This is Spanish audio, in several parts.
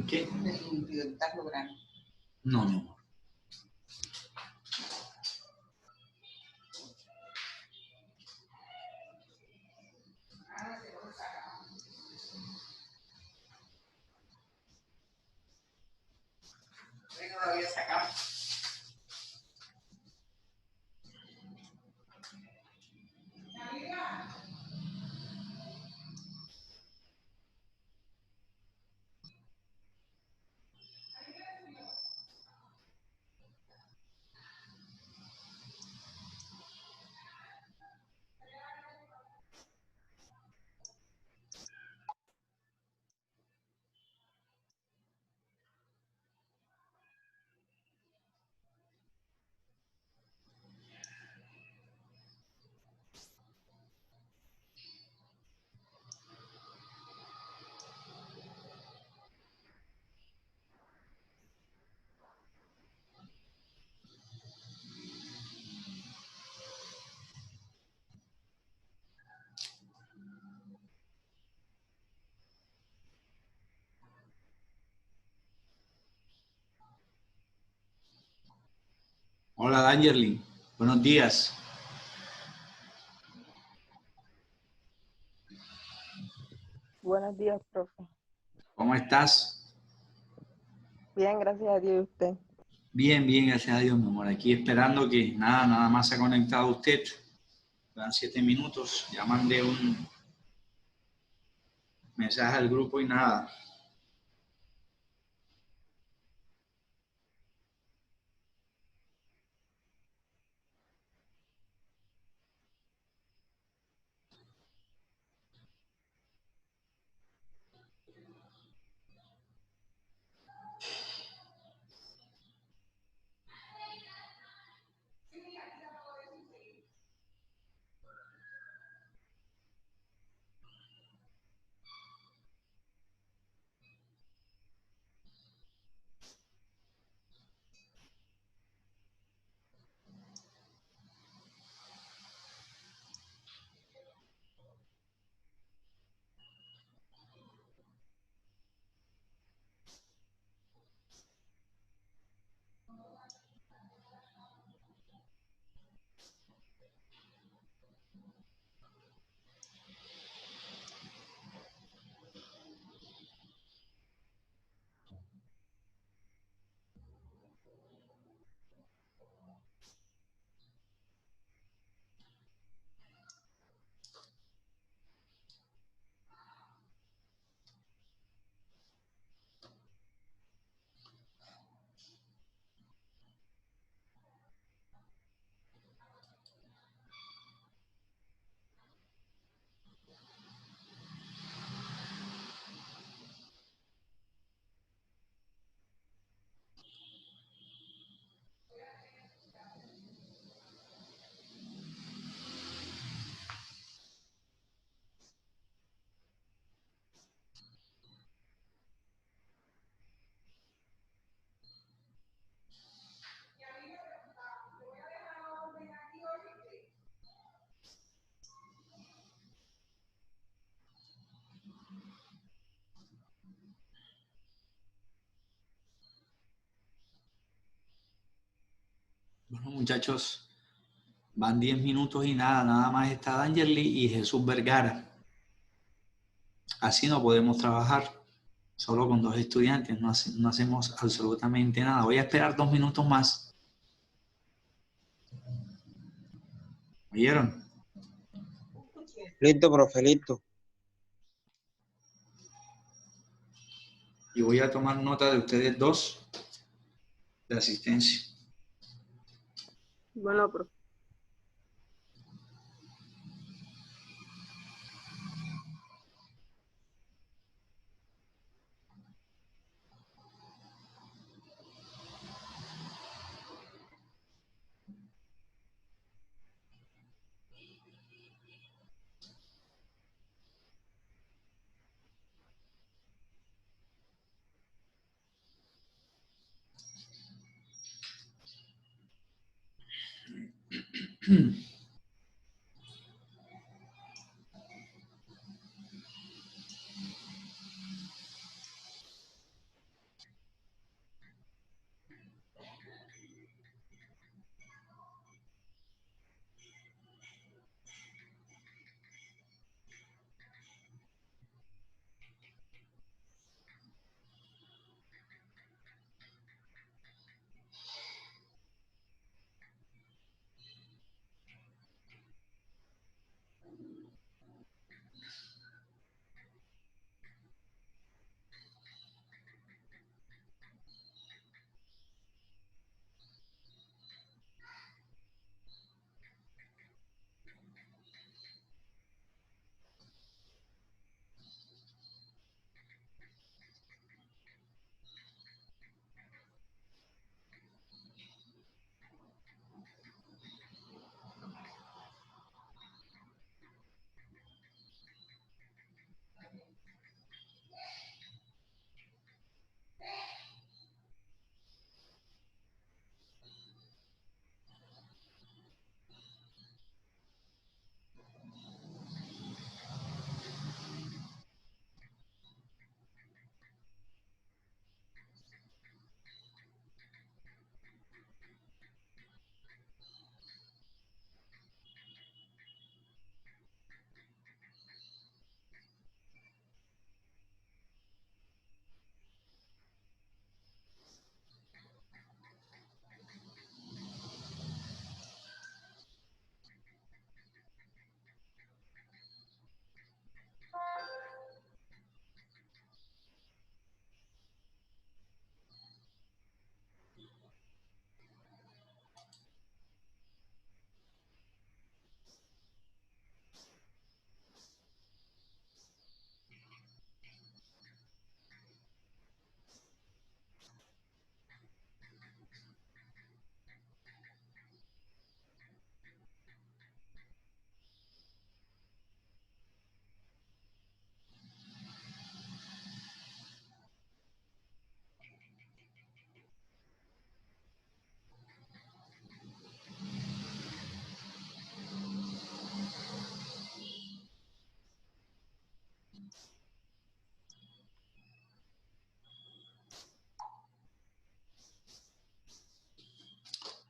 ¿Qué? ¿Estás logrando? No, mi amor. No lo había sacado. Hola, Dangerly. Buenos días. Buenos días, profe. ¿Cómo estás? Bien, gracias a Dios y usted. Bien, bien, gracias a Dios, mi amor. Aquí esperando que nada más se ha conectado usted. Quedan 7 minutos. Ya mandé un mensaje al grupo y nada. Bueno, muchachos, van 10 minutos y nada más está Dangerly y Jesús Vergara. Así no podemos trabajar. Solo con 2 estudiantes no hacemos absolutamente nada. Voy a esperar 2 minutos más. ¿Oyeron? Listo, profe, listo. Y voy a tomar nota de ustedes 2 de asistencia. Bueno, profe.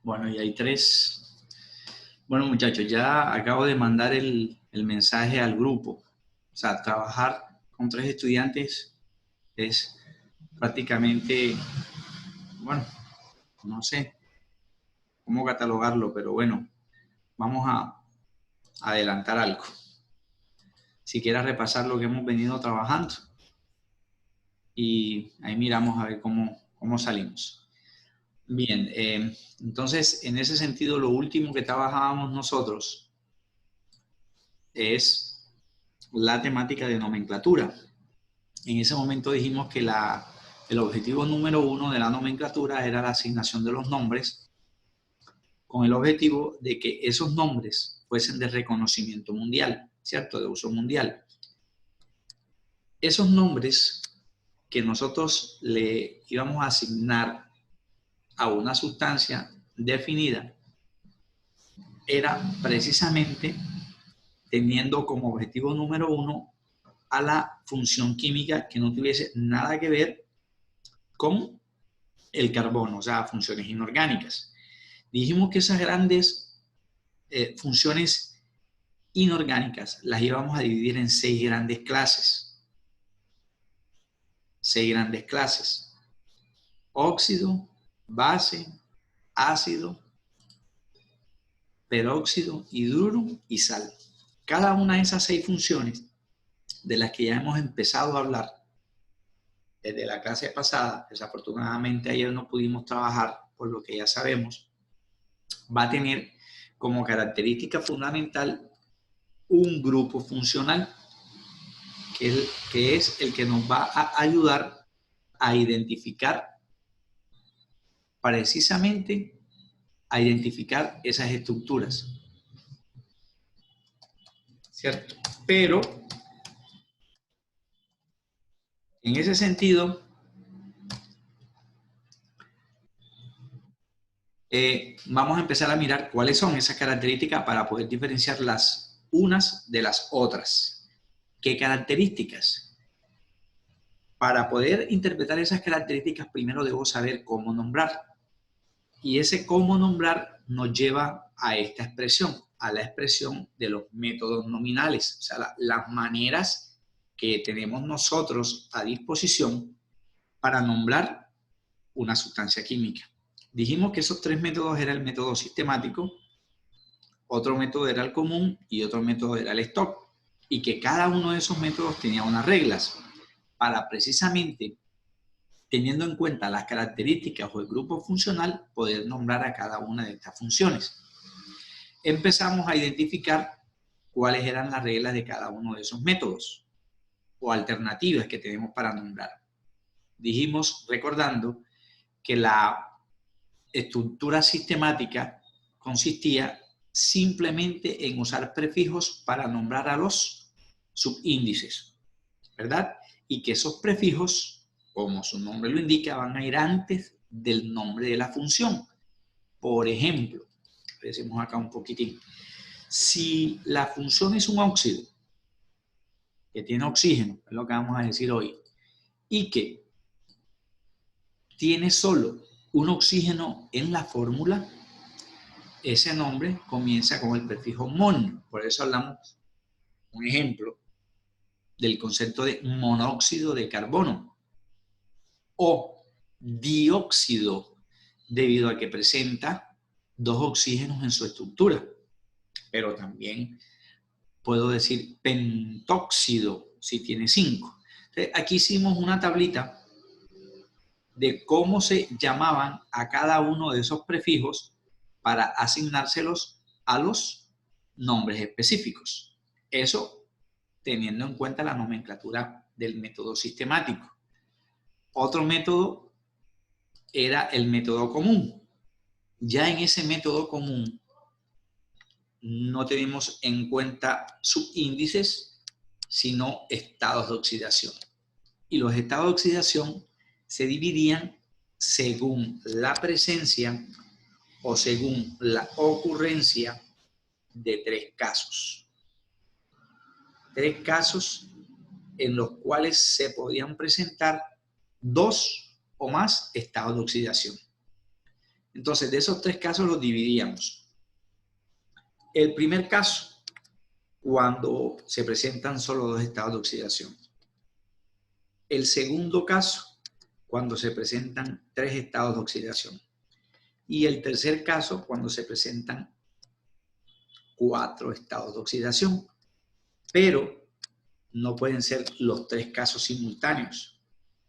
Bueno, y hay 3. Bueno, muchachos, ya acabo de mandar el mensaje al grupo. O sea, trabajar con 3 estudiantes es prácticamente, bueno, no sé cómo catalogarlo, pero bueno, vamos a adelantar algo. Si quieres repasar lo que hemos venido trabajando y ahí miramos a ver cómo salimos. Bien, entonces en ese sentido lo último que trabajábamos nosotros es la temática de nomenclatura. En ese momento dijimos que el objetivo número 1 de la nomenclatura era la asignación de los nombres con el objetivo de que esos nombres fuesen de reconocimiento mundial, ¿cierto? De uso mundial. Esos nombres que nosotros le íbamos a asignar a una sustancia definida era precisamente teniendo como objetivo número 1 a la función química que no tuviese nada que ver con el carbono, o sea, funciones inorgánicas. Dijimos que esas grandes funciones inorgánicas las íbamos a dividir en 6 grandes clases. 6 grandes clases. Óxido, base, ácido, peróxido, hidruro y sal. Cada una de esas 6 funciones de las que ya hemos empezado a hablar desde la clase pasada, desafortunadamente ayer no pudimos trabajar por lo que ya sabemos, va a tener como característica fundamental un grupo funcional, que es el que nos va a ayudar a identificar precisamente a identificar esas estructuras, ¿cierto? Pero en ese sentido, vamos a empezar a mirar cuáles son esas características para poder diferenciar las unas de las otras. ¿Qué características? Para poder interpretar esas características, primero debo saber cómo nombrar. Y ese cómo nombrar nos lleva a esta expresión, a la expresión de los métodos nominales, o sea, las maneras que tenemos nosotros a disposición para nombrar una sustancia química. Dijimos que esos 3 métodos eran el método sistemático, otro método era el común y otro método era el stock. Y que cada uno de esos métodos tenía unas reglas para precisamente, teniendo en cuenta las características o el grupo funcional, poder nombrar a cada una de estas funciones. Empezamos a identificar cuáles eran las reglas de cada uno de esos métodos o alternativas que tenemos para nombrar. Dijimos, recordando, que la estructura sistemática consistía simplemente en usar prefijos para nombrar a los subíndices, ¿verdad? Y que esos prefijos, como su nombre lo indica, van a ir antes del nombre de la función. Por ejemplo, decimos acá un poquitín, si la función es un óxido, que tiene oxígeno, es lo que vamos a decir hoy, y que tiene solo un oxígeno en la fórmula, ese nombre comienza con el prefijo mon. Por eso hablamos, un ejemplo, del concepto de monóxido de carbono o dióxido, debido a que presenta 2 oxígenos en su estructura. Pero también puedo decir pentóxido si tiene 5. Entonces, aquí hicimos una tablita de cómo se llamaban a cada uno de esos prefijos para asignárselos a los nombres específicos. Eso teniendo en cuenta la nomenclatura del método sistemático. Otro método era el método común. Ya en ese método común no tenemos en cuenta subíndices, sino estados de oxidación. Y los estados de oxidación se dividían según la presencia o según la ocurrencia de 3 casos. 3 casos en los cuales se podían presentar 2 o más estados de oxidación. Entonces, de esos 3 casos los dividíamos. El primer caso, cuando se presentan solo 2 estados de oxidación. El segundo caso, cuando se presentan 3 estados de oxidación. Y el tercer caso, cuando se presentan 4 estados de oxidación. Pero no pueden ser los 3 casos simultáneos.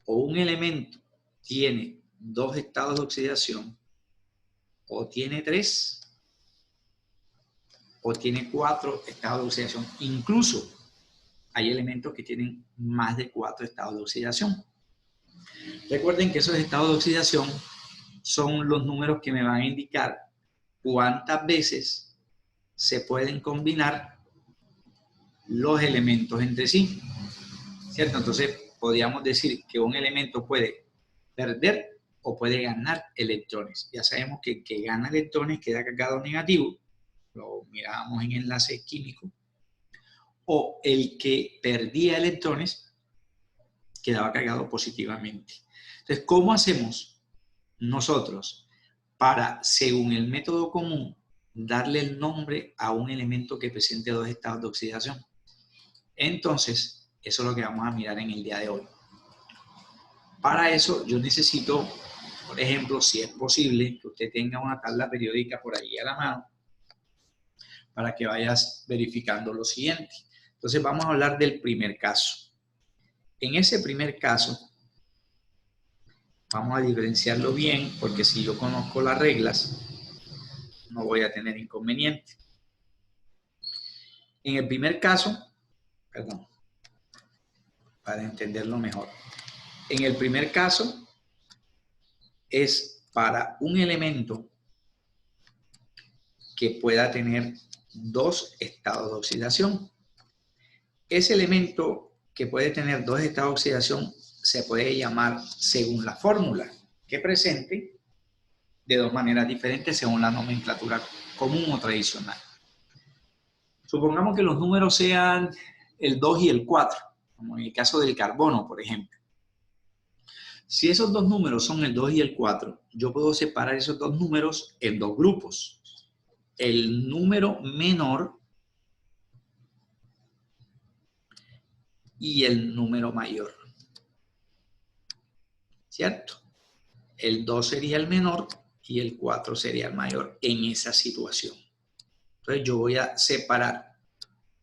O un elemento tiene 2 estados de oxidación, o tiene 3, o tiene 4 estados de oxidación. Incluso hay elementos que tienen más de 4 estados de oxidación. Recuerden que esos estados de oxidación son los números que me van a indicar cuántas veces se pueden combinar los elementos entre sí, ¿cierto? Entonces, podríamos decir que un elemento puede perder o puede ganar electrones. Ya sabemos que el que gana electrones queda cargado negativo, lo mirábamos en enlaces químicos, o el que perdía electrones quedaba cargado positivamente. Entonces, ¿cómo hacemos nosotros para, según el método común, darle el nombre a un elemento que presente dos estados de oxidación. Entonces, eso es lo que vamos a mirar en el día de hoy. Para eso yo necesito, por ejemplo, si es posible, que usted tenga una tabla periódica por ahí a la mano para que vayas verificando lo siguiente. Entonces vamos a hablar del primer caso. En ese primer caso, vamos a diferenciarlo bien porque si yo conozco las reglas, no voy a tener inconveniente. En el primer caso, perdón, para entenderlo mejor. En el primer caso es para un elemento que pueda tener dos estados de oxidación. Ese elemento que puede tener dos estados de oxidación se puede llamar según la fórmula que presente de dos maneras diferentes según la nomenclatura común o tradicional. Supongamos que los números sean el 2 y el 4, como en el caso del carbono, por ejemplo. Si esos dos números son el 2 y el 4, yo puedo separar esos dos números en dos grupos. El número menor y el número mayor. ¿Cierto? El 2 sería el menor y el 4 sería el mayor en esa situación. Entonces yo voy a separar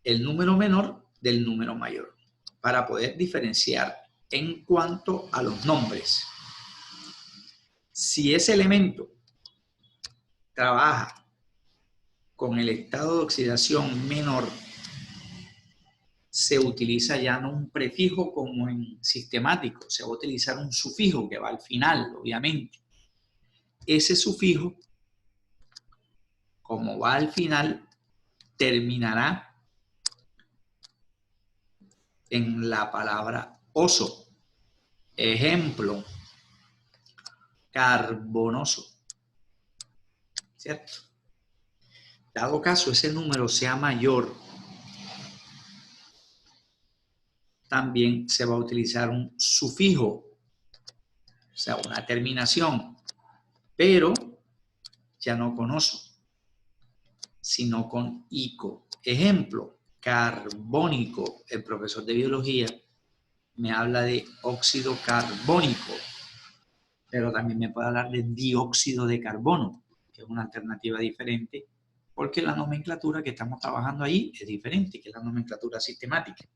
el número menor del número mayor para poder diferenciar en cuanto a los nombres. Si ese elemento trabaja con el estado de oxidación menor, se utiliza ya no un prefijo como en sistemático, se va a utilizar un sufijo que va al final, obviamente. Ese sufijo, como va al final, terminará en la palabra oso. Ejemplo, carbonoso. ¿Cierto? Dado caso ese número sea mayor, también se va a utilizar un sufijo, o sea, una terminación, pero ya no con oso, sino con ico. Ejemplo, carbónico. El profesor de biología me habla de óxido carbónico, pero también me puede hablar de dióxido de carbono, que es una alternativa diferente, porque la nomenclatura que estamos trabajando ahí es diferente, que es la nomenclatura sistemática.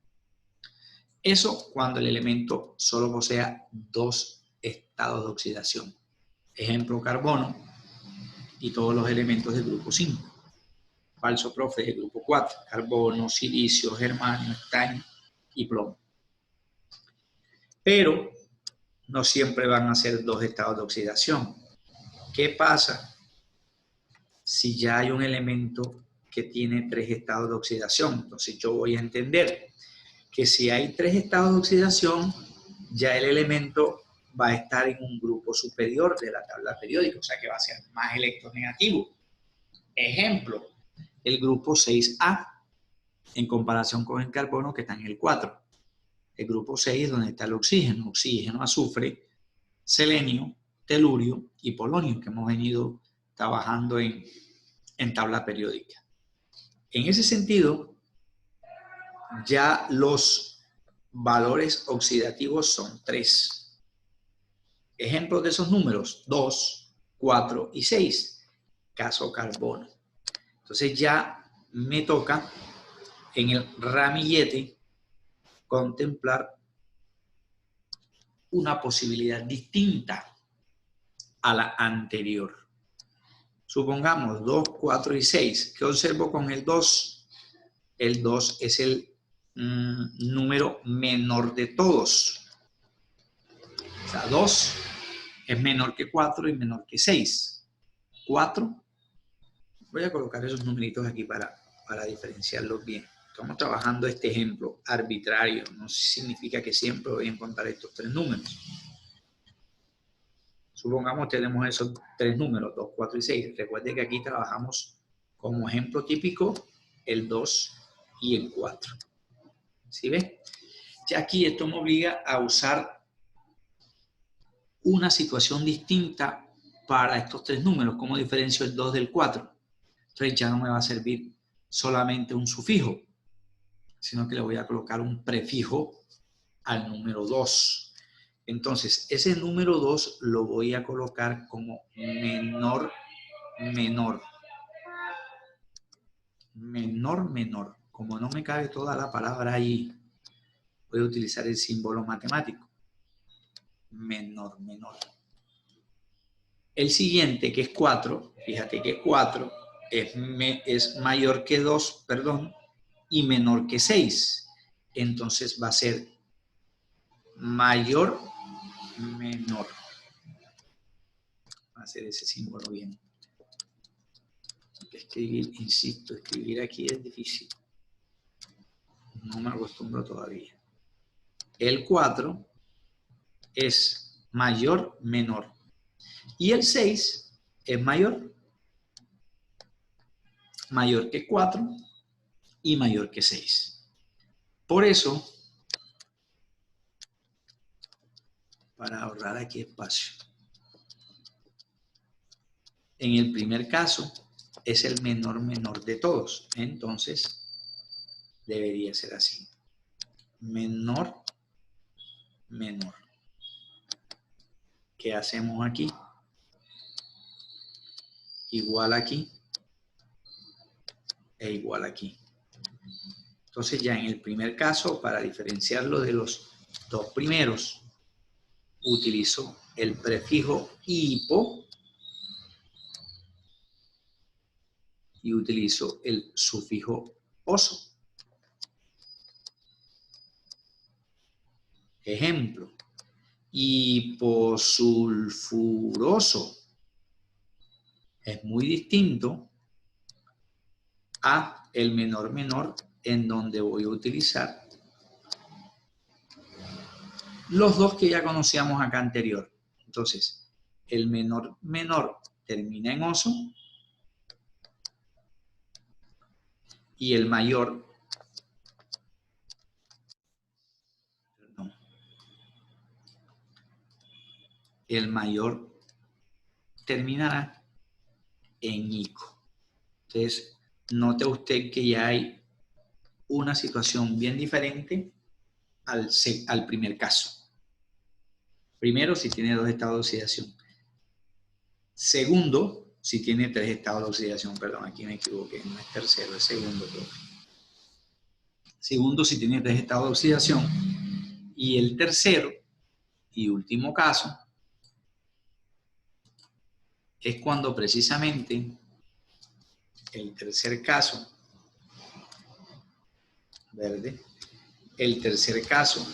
Eso cuando el elemento solo posea dos estados de oxidación. Ejemplo, carbono y todos los elementos del grupo 5. Falso, profe, del grupo 4. Carbono, silicio, germanio, estaño y plomo. Pero no siempre van a ser dos estados de oxidación. ¿Qué pasa si ya hay un elemento que tiene tres estados de oxidación? Entonces yo voy a entender que si hay tres estados de oxidación, ya el elemento va a estar en un grupo superior de la tabla periódica, o sea que va a ser más electronegativo. Ejemplo, el grupo 6A, en comparación con el carbono que está en el 4. El grupo 6 es donde está el oxígeno, azufre, selenio, telurio y polonio, que hemos venido trabajando en tabla periódica. En ese sentido, ya los valores oxidativos son 3. Ejemplos de esos números, 2, 4 y 6, caso carbono. Entonces ya me toca en el ramillete contemplar una posibilidad distinta a la anterior. Supongamos 2, 4 y 6. ¿Qué observo con el 2? El 2 es el número menor de todos. O sea, 2 es menor que 4 y menor que 6. 4, voy a colocar esos numeritos aquí para diferenciarlos bien. Estamos trabajando este ejemplo arbitrario, no significa que siempre voy a encontrar estos tres números. Supongamos que tenemos esos tres números, 2, 4 y 6. Recuerde que aquí trabajamos como ejemplo típico el 2 y el 4. ¿Sí ve? Ya aquí esto me obliga a usar una situación distinta para estos tres números. ¿Cómo diferencio el 2 del 4? Entonces ya no me va a servir solamente un sufijo, sino que le voy a colocar un prefijo al número 2. Entonces, ese número 2 lo voy a colocar como menor, menor. Menor, menor. Como no me cabe toda la palabra ahí, voy a utilizar el símbolo matemático. Menor, menor. El siguiente, que es 4, fíjate que 4 es mayor que 2, perdón, y menor que 6. Entonces va a ser mayor, menor. Va a ser ese símbolo bien. Escribir, insisto, escribir aquí es difícil. No me acostumbro todavía. El 4 es mayor, menor. Y el 6 es mayor que 4 y mayor que 6. Por eso, para ahorrar aquí espacio, en el primer caso es el menor menor de todos. Entonces, debería ser así. Menor, menor. ¿Qué hacemos aquí? Igual aquí e igual aquí. Entonces ya en el primer caso, para diferenciarlo de los dos primeros, utilizo el prefijo hipo y utilizo el sufijo oso. Ejemplo, hiposulfuroso es muy distinto a el menor menor, en donde voy a utilizar los dos que ya conocíamos acá anterior. Entonces, el menor menor termina en oso y el mayor, perdón, el mayor terminará en ico. Entonces, note usted que ya hay una situación bien diferente al primer caso. Primero, si tiene dos estados de oxidación. Segundo, si tiene tres estados de oxidación. Perdón, aquí me equivoqué, no es tercero, es segundo. Segundo, si tiene tres estados de oxidación. Y el tercero y último caso es cuando precisamente el tercer caso, verde, el tercer caso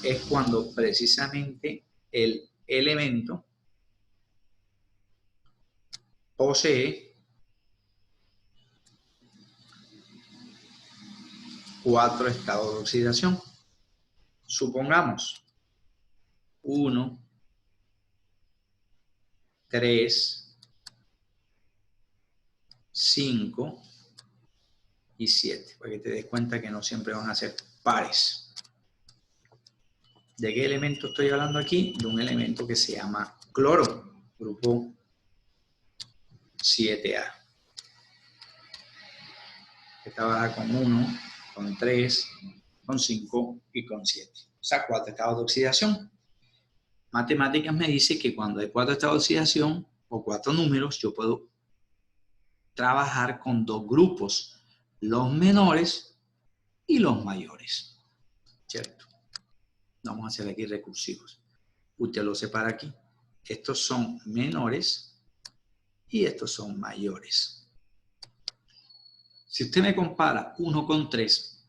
es cuando precisamente el elemento posee 4 estados de oxidación. Supongamos 1, 3, 5 y 7, para que te des cuenta que no siempre van a ser pares. ¿De qué elemento estoy hablando aquí? De un elemento que se llama cloro, grupo 7A. Que trabaja con 1, con 3, con 5 y con 7. O sea, 4 estados de oxidación. Matemáticas me dice que cuando hay 4 estados de oxidación o 4 números, yo puedo trabajar con 2 grupos, los menores y los mayores. ¿Cierto? Vamos a hacer aquí recursivos. Usted lo separa aquí. Estos son menores y estos son mayores. Si usted me compara 1 con 3,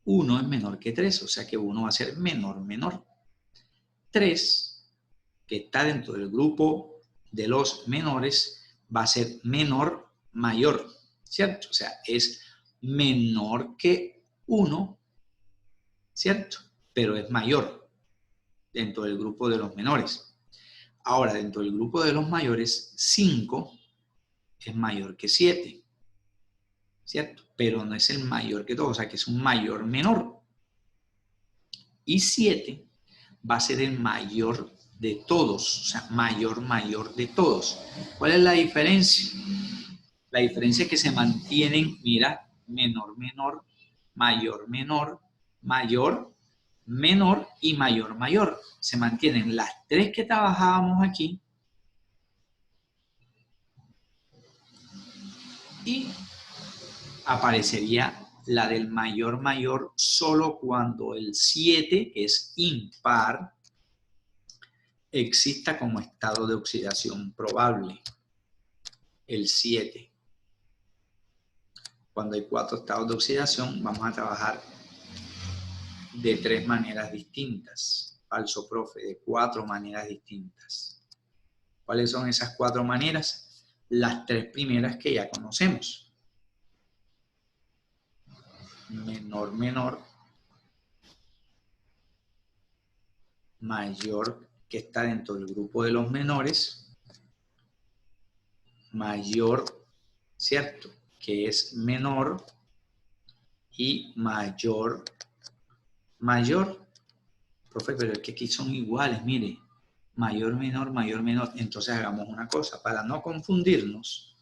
1 es menor que 3, o sea que 1 va a ser menor, menor. 3, que está dentro del grupo de los menores, va a ser menor, mayor, ¿cierto? O sea, es menor que 1, ¿cierto? Pero es mayor dentro del grupo de los menores. Ahora, dentro del grupo de los mayores, 5 es mayor que 7, ¿cierto? Pero no es el mayor que todo, o sea que es un mayor menor. Y 7 va a ser el mayor de todos, o sea, mayor, mayor de todos. ¿Cuál es la diferencia? La diferencia es que se mantienen, mira, menor, menor, mayor, menor, mayor, menor y mayor, mayor. Se mantienen las tres que trabajábamos aquí y aparecería la del mayor, mayor solo cuando el 7, que es impar, exista como estado de oxidación probable. El 7. Cuando hay 4 estados de oxidación, vamos a trabajar de 3 maneras distintas. Falso, profe, de 4 maneras distintas. ¿Cuáles son esas 4 maneras? Las 3 primeras que ya conocemos. Menor, menor. Mayor, que está dentro del grupo de los menores. Mayor, ¿cierto? Que es menor. Y mayor, mayor. Profe, pero es que aquí son iguales, mire. Mayor, menor, mayor, menor. Entonces hagamos una cosa. Para no confundirnos,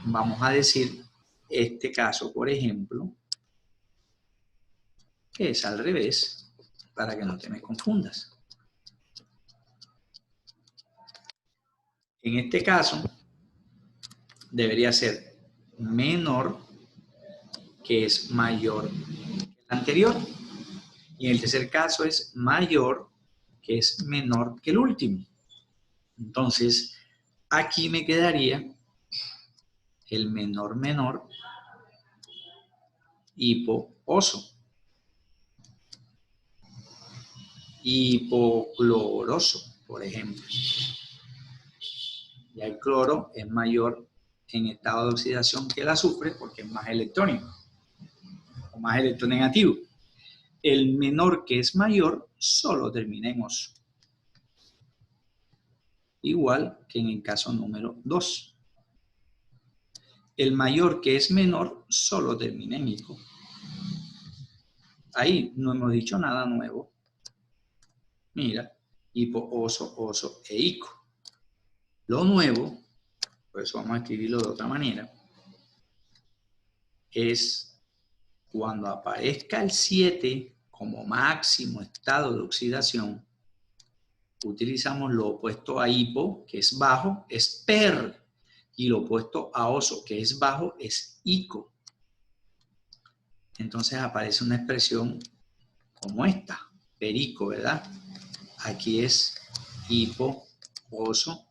vamos a decir este caso, por ejemplo, que es al revés, para que no te me confundas. En este caso, debería ser menor, que es mayor que el anterior. Y en el tercer caso es mayor, que es menor que el último. Entonces, aquí me quedaría el menor, menor, hipo-oso. Hipocloroso, por ejemplo. Ya el cloro es mayor en estado de oxidación que el azufre porque es más electrónico o más electronegativo. El menor, que es mayor, solo termina en oso. Igual que en el caso número 2. El mayor, que es menor, solo termina en ico. Ahí no hemos dicho nada nuevo. Mira, hipo, oso, oso e ico. Lo nuevo, por eso vamos a escribirlo de otra manera, es cuando aparezca el 7 como máximo estado de oxidación, utilizamos lo opuesto a hipo, que es bajo, es per, y lo opuesto a oso, que es bajo, es ico. Entonces aparece una expresión como esta, perico, ¿verdad? Aquí es hipo, oso,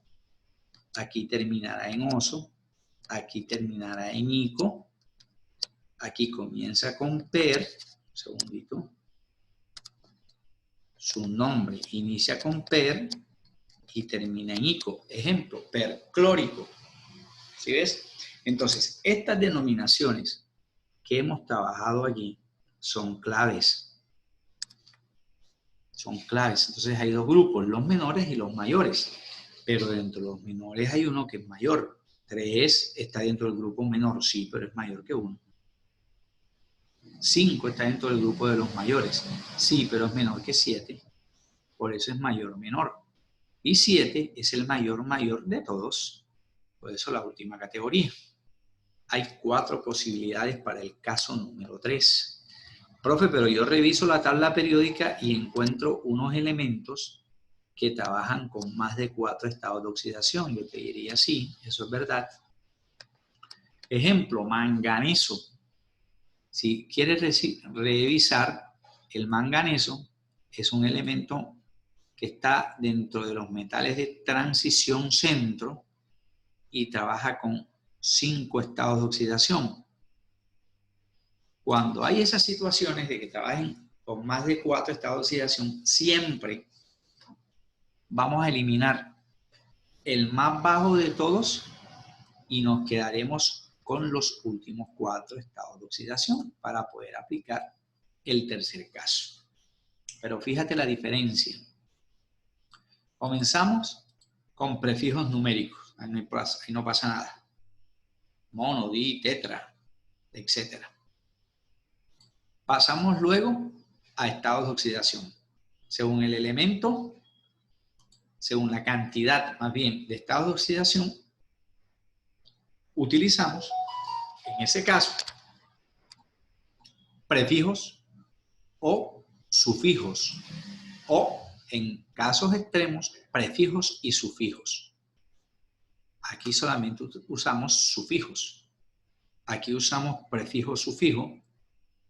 aquí terminará en oso, aquí terminará en ico, aquí comienza con per, un segundito, su nombre inicia con per y termina en ico. Ejemplo, perclórico. ¿Sí ves? Entonces, estas denominaciones que hemos trabajado allí son claves. Son claves. Entonces hay dos grupos, los menores y los mayores. Pero dentro de los menores hay uno que es mayor. 3 está dentro del grupo menor, sí, pero es mayor que 1. 5 está dentro del grupo de los mayores, sí, pero es menor que 7. Por eso es mayor o menor. Y 7 es el mayor mayor de todos. Por eso la última categoría. Hay 4 posibilidades para el caso número 3. Profe, pero yo reviso la tabla periódica y encuentro unos elementos que trabajan con más de 4 estados de oxidación. Yo te diría sí, eso es verdad. Ejemplo, manganeso. Si quieres revisar, el manganeso es un elemento que está dentro de los metales de transición centro y trabaja con 5 estados de oxidación. Cuando hay esas situaciones de que trabajen con más de 4 estados de oxidación, siempre vamos a eliminar el más bajo de todos y nos quedaremos con los últimos 4 estados de oxidación para poder aplicar el tercer caso. Pero fíjate la diferencia. Comenzamos con prefijos numéricos. Ahí no pasa nada. Mono, di, tetra, etc. Pasamos luego a estados de oxidación. Según el elemento, según la cantidad, más bien, de estados de oxidación, utilizamos, en ese caso, prefijos o sufijos, o en casos extremos, prefijos y sufijos. Aquí solamente usamos sufijos. Aquí usamos prefijo, sufijo,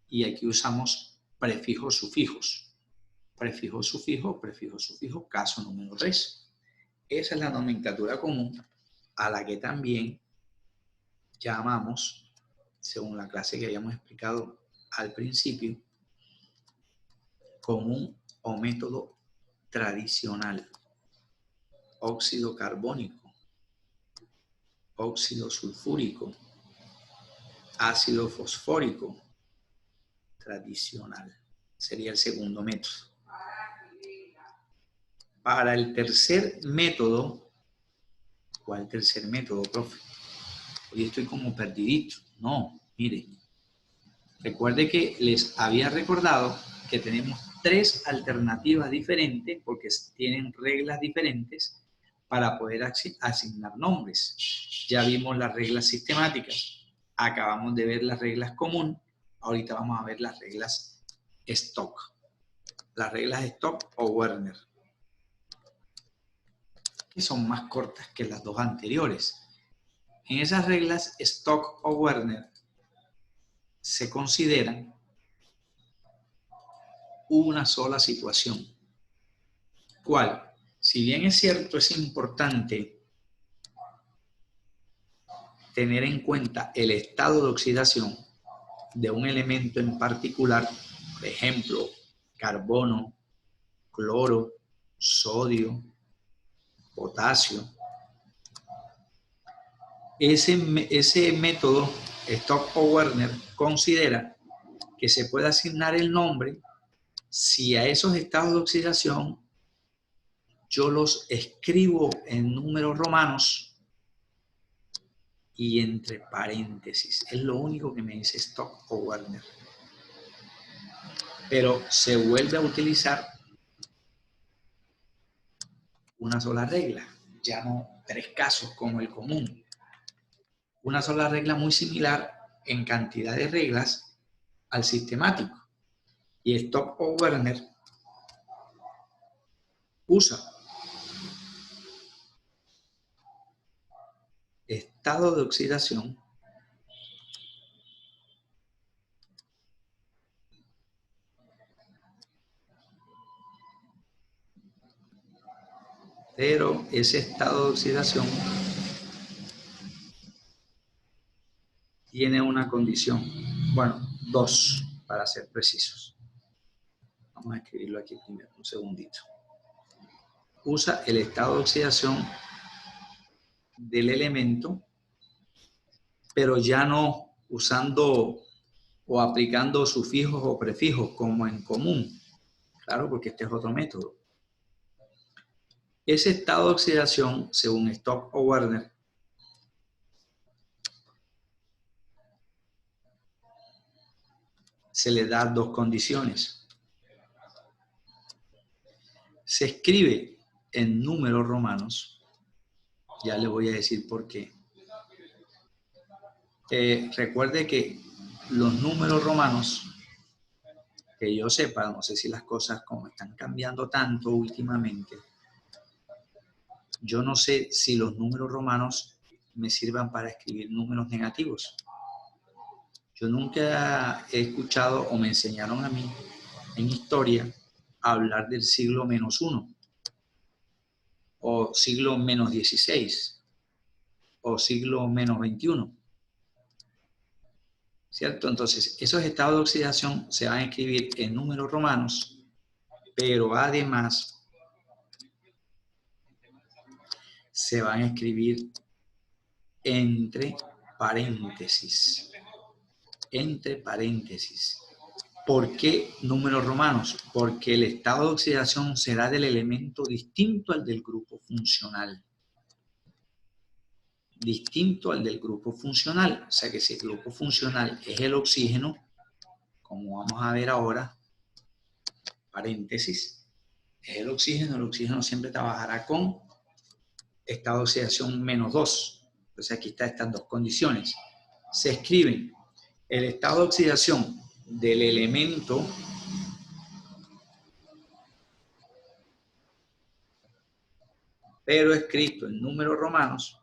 y aquí usamos prefijos, sufijos. Prefijo, sufijo, caso número 3. Esa es la nomenclatura común a la que también llamamos, según la clase que habíamos explicado al principio, común o método tradicional. Óxido carbónico, óxido sulfúrico, ácido fosfórico, tradicional. Sería el segundo método. Para el tercer método, ¿cuál tercer método, profe? Hoy estoy como perdidito. No, miren. Recuerde que les había recordado que tenemos 3 alternativas diferentes porque tienen reglas diferentes para poder asignar nombres. Ya vimos las reglas sistemáticas. Acabamos de ver las reglas común. Ahorita vamos a ver las reglas Stock. Las reglas Stock o Werner, que son más cortas que las dos anteriores. En esas reglas Stock o Werner se consideran una sola situación. ¿Cuál? Si bien es cierto, es importante tener en cuenta el estado de oxidación de un elemento en particular, por ejemplo, carbono, cloro, sodio, potasio. Ese método, Stock o Werner, considera que se puede asignar el nombre si a esos estados de oxidación yo los escribo en números romanos y entre paréntesis. Es lo único que me dice Stock o Werner. Pero se vuelve a utilizar una sola regla, ya no 3 casos como el común. Una sola regla muy similar en cantidad de reglas al sistemático. Y Stock o Werner usa estado de oxidación pero ese estado de oxidación tiene una condición, bueno, 2 para ser precisos. Vamos a escribirlo aquí primero, un segundito. Usa el estado de oxidación del elemento, pero ya no usando o aplicando sufijos o prefijos como en común. Claro, porque este es otro método. Ese estado de oxidación, según Stock o Werner, se le da 2 condiciones. Se escribe en números romanos. Ya le voy a decir por qué. Recuerde que los números romanos, que yo sepa, no sé si las cosas como están cambiando tanto últimamente, yo no sé si los números romanos me sirvan para escribir números negativos. Yo nunca he escuchado o me enseñaron a mí en historia a hablar del siglo -1 o siglo -16 o siglo -21. ¿Cierto? Entonces, esos estados de oxidación se van a escribir en números romanos, pero además se van a escribir entre paréntesis. Entre paréntesis. ¿Por qué números romanos? Porque el estado de oxidación será del elemento distinto al del grupo funcional. Distinto al del grupo funcional. O sea que si el grupo funcional es el oxígeno, como vamos a ver ahora, paréntesis, es el oxígeno siempre trabajará con estado de oxidación -2. Entonces aquí están estas dos condiciones. Se escriben el estado de oxidación del elemento pero escrito en números romanos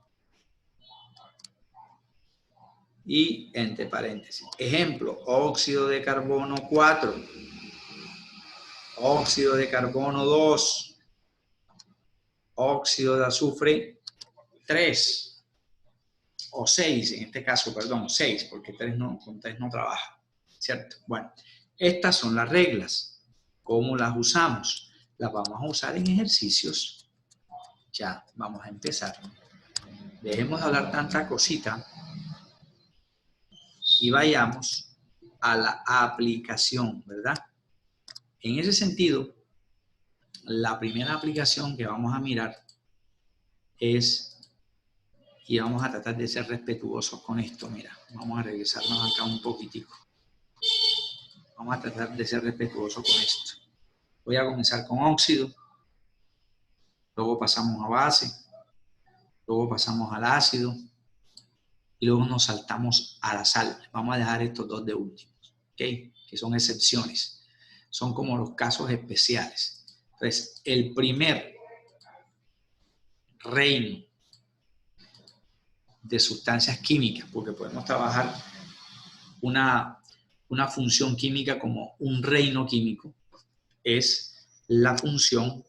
y entre paréntesis. Ejemplo, óxido de carbono 4, óxido de carbono 2, óxido de azufre 3, o 6, en este caso, perdón, 6, porque 3 no, con 3 no trabaja, ¿cierto? Bueno, estas son las reglas. ¿Cómo las usamos? Las vamos a usar en ejercicios. Ya, vamos a empezar. Dejemos de hablar tanta cosita y vayamos a la aplicación, ¿verdad? En ese sentido, la primera aplicación que vamos a mirar es, y vamos a tratar de ser respetuosos con esto, mira, vamos a regresarnos acá un poquitico. Vamos a tratar de ser respetuosos con esto. Voy a comenzar con óxido, luego pasamos a base, luego pasamos al ácido y luego nos saltamos a la sal. Vamos a dejar estos dos de últimos, ¿ok? Que son excepciones. Son como los casos especiales. Entonces, el primer reino de sustancias químicas, porque podemos trabajar una función química como un reino químico, es la función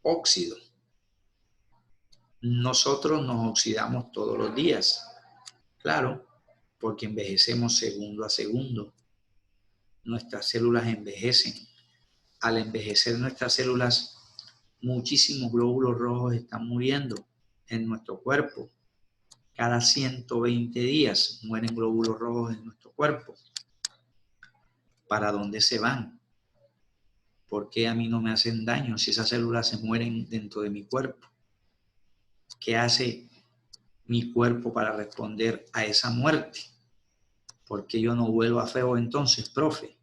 óxido. Nosotros nos oxidamos todos los días, claro, porque envejecemos segundo a segundo. Nuestras células envejecen. Al envejecer nuestras células, muchísimos glóbulos rojos están muriendo en nuestro cuerpo. Cada 120 días mueren glóbulos rojos en nuestro cuerpo. ¿Para dónde se van? ¿Por qué a mí no me hacen daño si esas células se mueren dentro de mi cuerpo? ¿Qué hace mi cuerpo para responder a esa muerte? ¿Por qué yo no vuelvo a feo entonces, profe?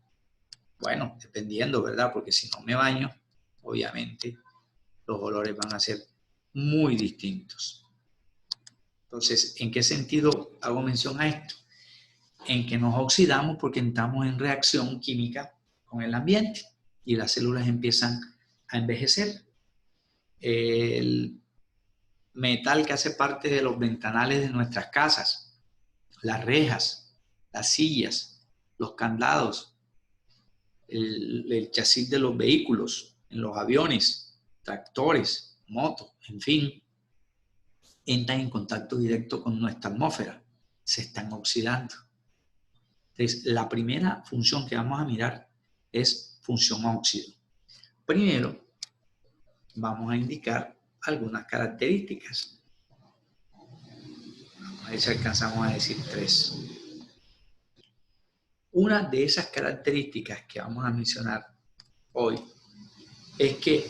Bueno, dependiendo, ¿verdad? Porque si no me baño, obviamente los olores van a ser muy distintos. Entonces, ¿en qué sentido hago mención a esto? En que nos oxidamos porque entramos en reacción química con el ambiente y las células empiezan a envejecer. El metal que hace parte de los ventanales de nuestras casas, las rejas, las sillas, los candados, el chasis de los vehículos, en los aviones, tractores, motos, en fin, entran en contacto directo con nuestra atmósfera, se están oxidando. Entonces, la primera función que vamos a mirar es función óxido. Primero, vamos a indicar algunas características. Vamos a ver si alcanzamos a decir 3. Una de esas características que vamos a mencionar hoy es que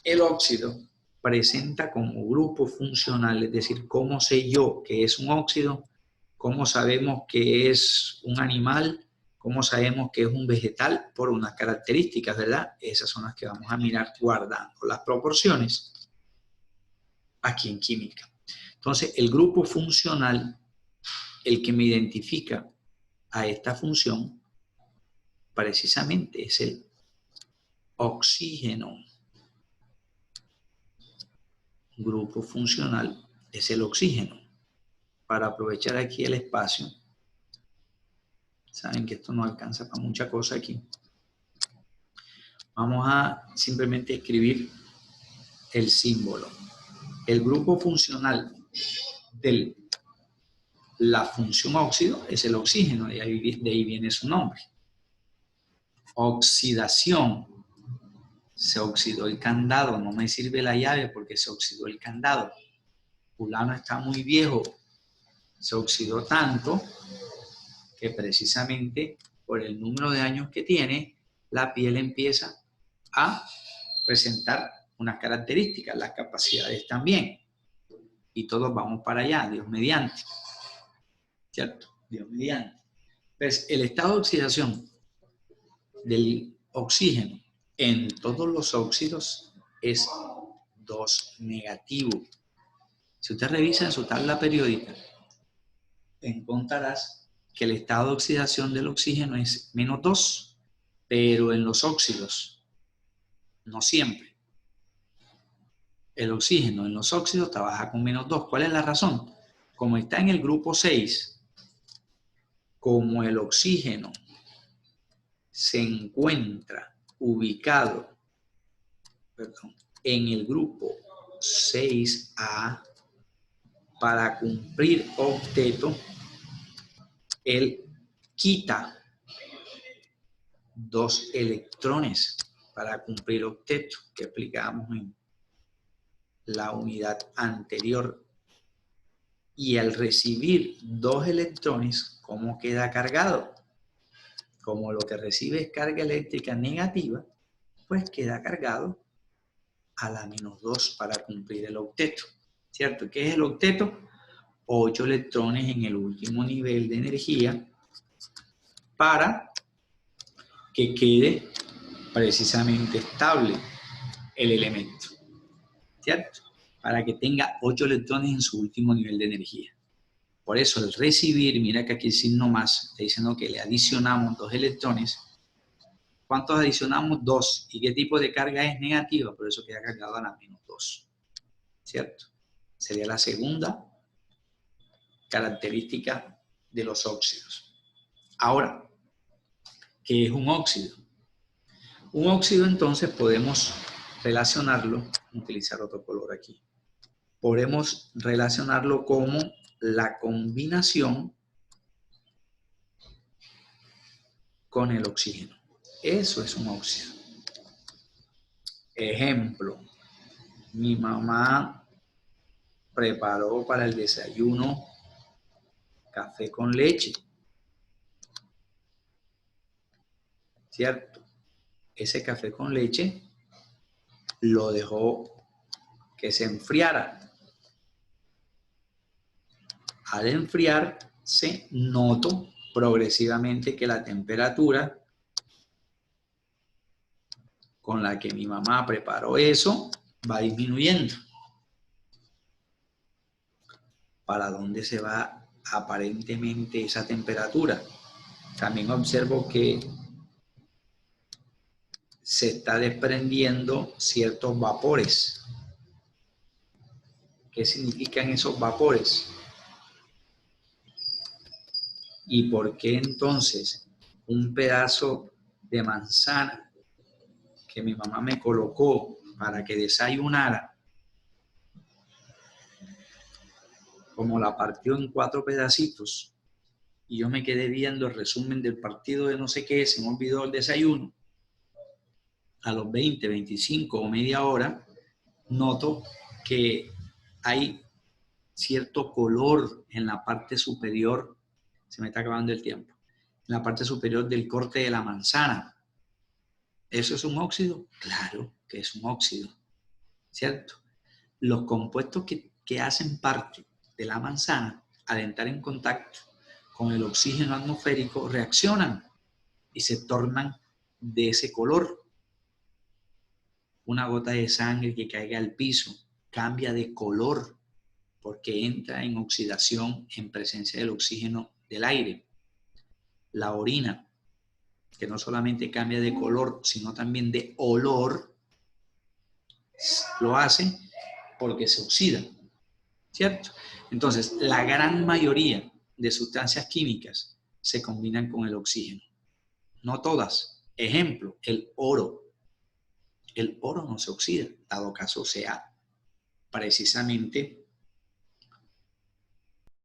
el óxido presenta como grupo funcional, es decir, ¿cómo sé yo que es un óxido? ¿Cómo sabemos que es un animal? ¿Cómo sabemos que es un vegetal? Por unas características, ¿verdad? Esas son las que vamos a mirar guardando las proporciones aquí en química. Entonces, el grupo funcional, el que me identifica a esta función, precisamente es el oxígeno. Grupo funcional es el oxígeno. Para aprovechar aquí el espacio, saben que esto no alcanza para mucha cosa aquí. Vamos a simplemente escribir el símbolo. El grupo funcional de la función óxido es el oxígeno, de ahí viene su nombre. Oxidación. Se oxidó el candado, no me sirve la llave porque se oxidó el candado. Fulano está muy viejo, se oxidó tanto que precisamente por el número de años que tiene, la piel empieza a presentar unas características, las capacidades también. Y todos vamos para allá, Dios mediante. ¿Cierto? Dios mediante. Pues el estado de oxidación del oxígeno en todos los óxidos es 2 negativo. Si usted revisa en su tabla periódica, encontrarás que el estado de oxidación del oxígeno es -2, pero en los óxidos, no siempre. El oxígeno en los óxidos trabaja con -2. ¿Cuál es la razón? Como está en el grupo 6, como el oxígeno se encuentra ubicado, en el grupo 6A, para cumplir octeto, él quita 2 electrones para cumplir octeto, que explicábamos en la unidad anterior. Y al recibir 2 electrones, ¿cómo queda cargado? Como lo que recibe es carga eléctrica negativa, pues queda cargado a la -2 para cumplir el octeto. ¿Cierto? ¿Qué es el octeto? 8 electrones en el último nivel de energía para que quede precisamente estable el elemento. ¿Cierto? Para que tenga 8 electrones en su último nivel de energía. Por eso el recibir, mira que aquí el signo más está diciendo que le adicionamos 2 electrones. ¿Cuántos adicionamos? 2. ¿Y qué tipo de carga es negativa? Por eso queda cargado a la -2. ¿Cierto? Sería la segunda característica de los óxidos. Ahora, ¿qué es un óxido? Un óxido entonces podemos relacionarlo, utilizar otro color aquí, podemos relacionarlo como la combinación con el oxígeno. Eso es un óxido. Ejemplo, mi mamá preparó para el desayuno café con leche. ¿Cierto? Ese café con leche lo dejó que se enfriara. Al enfriarse, noto progresivamente que la temperatura con la que mi mamá preparó eso va disminuyendo. ¿Para dónde se va aparentemente esa temperatura? También observo que se está desprendiendo ciertos vapores. ¿Qué significan esos vapores? ¿Y por qué entonces un pedazo de manzana que mi mamá me colocó para que desayunara, como la partió en 4 pedacitos, y yo me quedé viendo el resumen del partido de no sé qué, se me olvidó el desayuno, a los 20, 25 o media hora, noto que hay cierto color en la parte superior, se me está acabando el tiempo, en la parte superior del corte de la manzana. ¿Eso es un óxido? Claro que es un óxido, ¿cierto? Los compuestos que hacen parte de la manzana, al entrar en contacto con el oxígeno atmosférico, reaccionan y se tornan de ese color. Una gota de sangre que caiga al piso cambia de color porque entra en oxidación en presencia del oxígeno del aire. La orina, que no solamente cambia de color, sino también de olor, lo hace porque se oxida, ¿cierto? Entonces, la gran mayoría de sustancias químicas se combinan con el oxígeno. No todas. Ejemplo, el oro. El oro no se oxida, dado caso sea precisamente